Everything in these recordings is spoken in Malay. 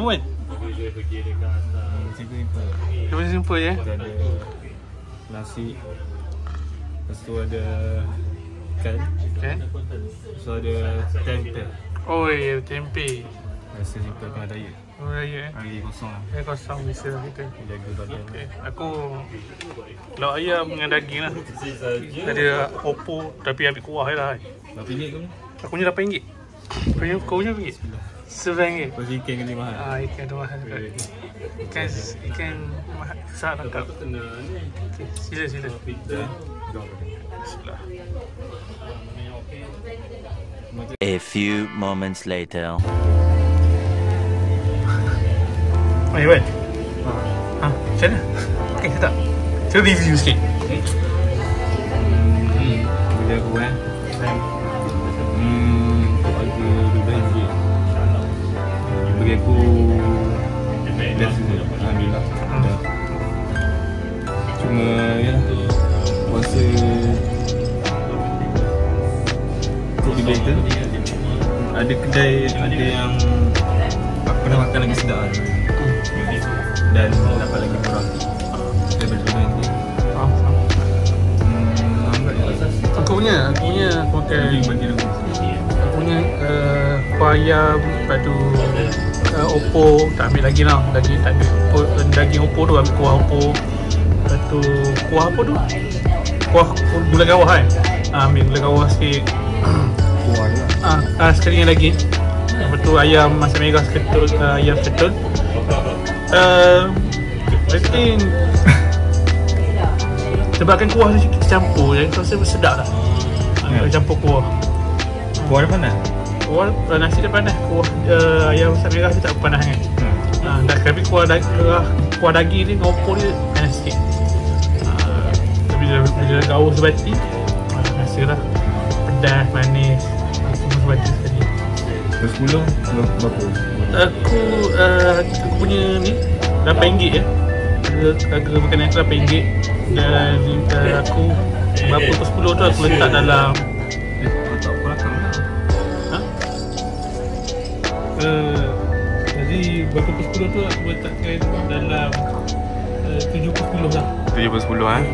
Apa kan? Simple simple je. Kita ada nasi. Lepas tu ada ikan. Okay. Lepas tu ada tempe. Oh ya, tempe. Rasa simple tengah diet. Oh raya Hari kosong lah. Saya kosong bisa kita. Jaga badan. Okay. Aku lauk ayam dengan daging lah. Ada oppo tapi ambil kuah je lah. Berapa ringgit tu? Aku punya RM8. Kau punya RM8? RM9. Lepas tu ikan kena mahal. Ikan tu mahal juga. Ikan mahal. Susah tangkap. Okay. Sila. Bismillah. A few moments later. Oh, Iwan. Macam mana? Okay, sedap. Cuba review sikit. Bila aku untuk harga RM12. Bagi aku best juga. Alhamdulillah. Cuma yalah, rasa kedai tu ada kedai ada yang aku pernah makan lagi sedap dan dapat lagi murah daripada ni. Aku punya makan aku punya kuah ayam, lepas tu oppo tak ambil lagi lah, daging oppo tu ambil kuah oppo, lepas tu kuah apa tu, kuah gula kawah kan, ambil gula kawah sikit, Kuah je sekali lagi, lepas tu ayam masak merah seketul, ayam seketul. I think sebabkan kuah tu campur je, rasa sedap lah. Campur kuah. Kuah dia panas? Kuah nasi dia panas, kuah ayam masak merah tu tak panas kan. Tapi kuah daging ni, oppo dia panas sikit. Tapi bila gaul sebati, rasa lah pedas, manis, semua sebati sekali. 10 berapa? Aku punya ni RM8 je. Harga makanan tu RM8. Dan aku berapa ke 10 tu aku letak dalam Tak apa rakam lah. jadi berapa ke 10 tu aku letakkan dalam 7 ke 10 lah. 7/10 kan?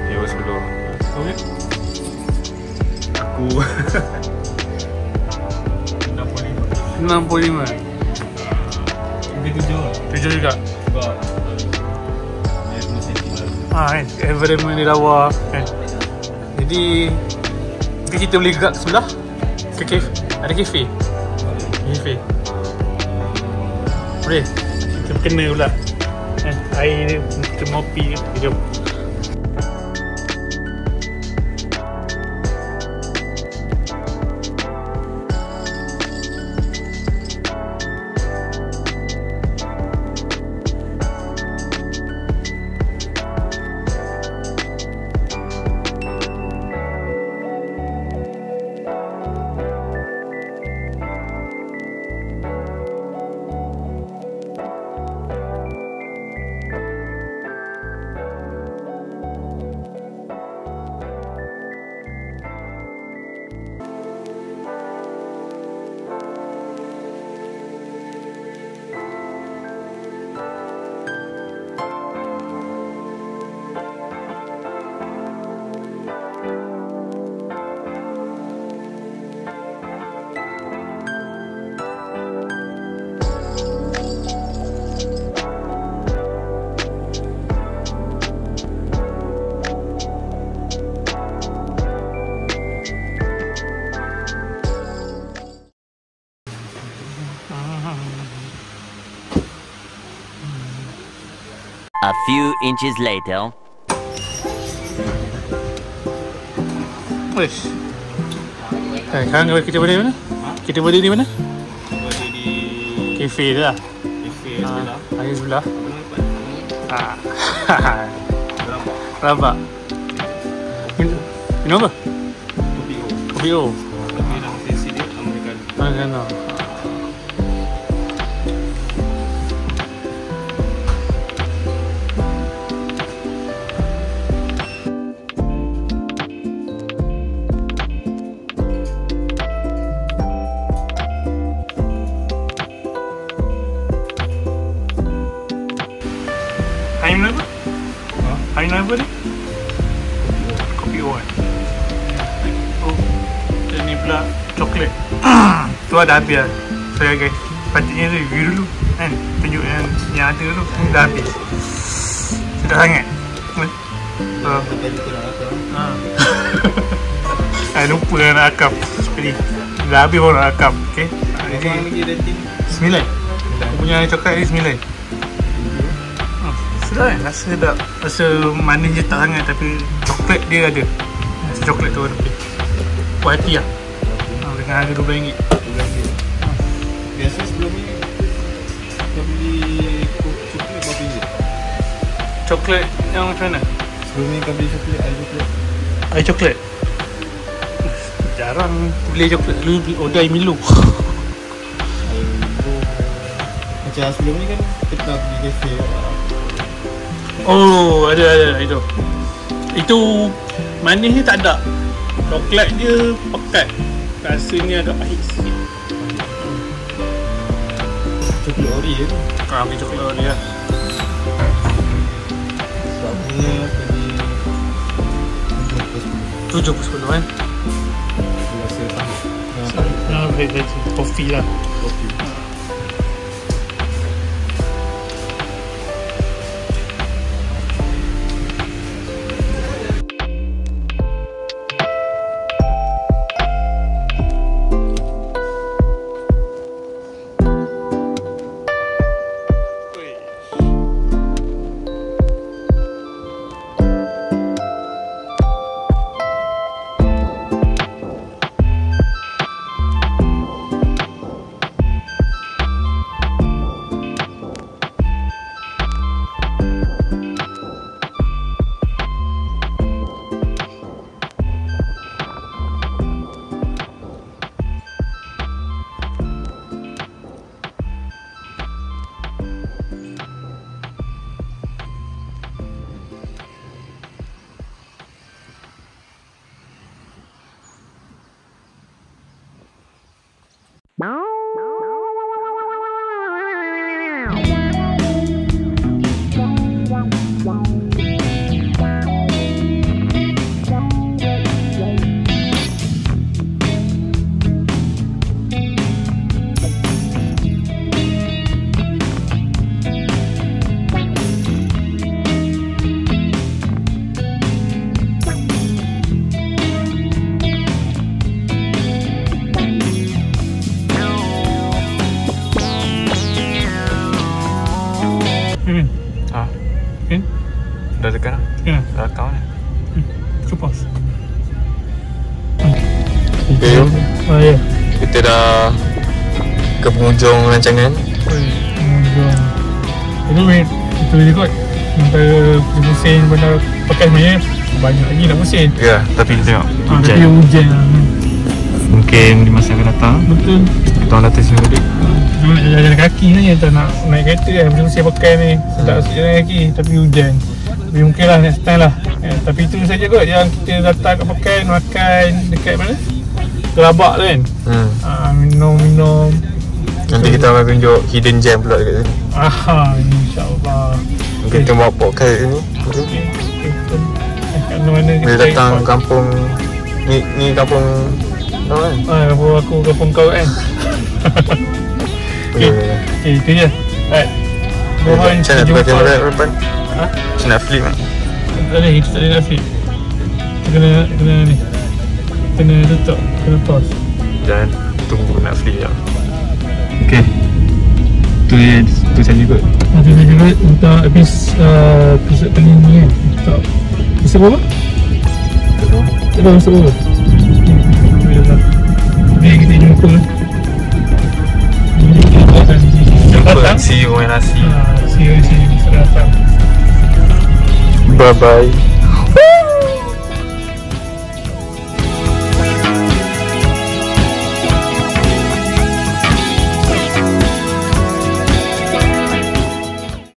7/10. Kau ni? Aku 65. lebih 7 juga. sebab dia 10 cm Kan, environment ni lawa kan. Jadi mungkin kita boleh gerak ke sebelah ke kafe. Ada kafe. Boleh. Kita kena pula. Air ni kita mopi. Jom. A few inches later. Wish. Sekarang kita berdiri mana? Kita berdiri di mana? Berdiri di Kafe tu lah. kafe sebelah. Air sebelah. Berapa? Rabak. Minum apa? Kopi O. Tapi dalam sesi dia Americano. Aim apa? Aim apa ni? Kopi O kan? Oh, dan ni pula coklat. Tu ada habis lah. So guys, patutnya review dulu kan? Tunjuk yang ada dulu. Dah habis. Sedap sangat. Lupa nak rakam. Jadi dah habis baru nak rakam. Okay. Jadi 9. Aku punya coklat ni 9. Sedap kan? Rasa sedap. Rasa manis je tak sangat, tapi coklat dia ada. Rasa coklat tu lebih puas hati lah. Dengan harga RM12. Biasa sebelum ni kau beli coklat berapa ringgit? Coklat yang macam mana? Sebelum ni kau beli coklat, Air coklat? Jarang beli coklat. Dulu order air Milo. Macam sebelum ni kan kita pergi kafe. Oh, ada itu. Itu manisnya tak ada. Coklat dia pekat. Rasanya agak pahit sikit. Coklat ori je tu. Ambil coklat ori lah. Sebabnya pergi 7/10 kan? rasa pahit. Nah, kopi lah. Kopi. Dah tekan lah. Ya. Dah rakam lah. Cepat. Okay, jom. Oh ya. Kita dah ke penghujung rancangan. Itu itu ikut antara musim benda pakai sebenarnya banyak lagi nak musim. Ya, tapi kita tengok Tapi hujan lah. mungkin di masa akan datang. Betul. Tahun datang sini balik. Cuma nak jalan kaki ni, tak nak naik kereta kan. Musim pakai ni sedap jalan kaki tapi hujan. Tapi mungkin lah next time lah. Tapi itu saja kot yang kita datang kat Pekan, makan dekat mana? Kelabak tu kan. Minum-minum. Nanti kita akan tunjuk hidden gem pula dekat sini. InsyaAllah. Mungkin kita bawa podcast kat sini. Kat mana Bila datang kampung ni kampung kau kan? Kampung aku, kampung kau kan. Okay, itu je. Alright. Macam nak tukar kamera kat depan? Macam nak flip kan? Tak boleh, kita tak boleh nak flip. Kita kena ni. Kena tutup, kena pause. Dan tunggu nak flip je. Okay. Tu saja kot. Itu saja kot untuk episod kali ni kan. Untuk episod berapa? Tak tahu episod berapa. Jadi kita jumpa. See you when I see you. See you episod datang. Bye bye.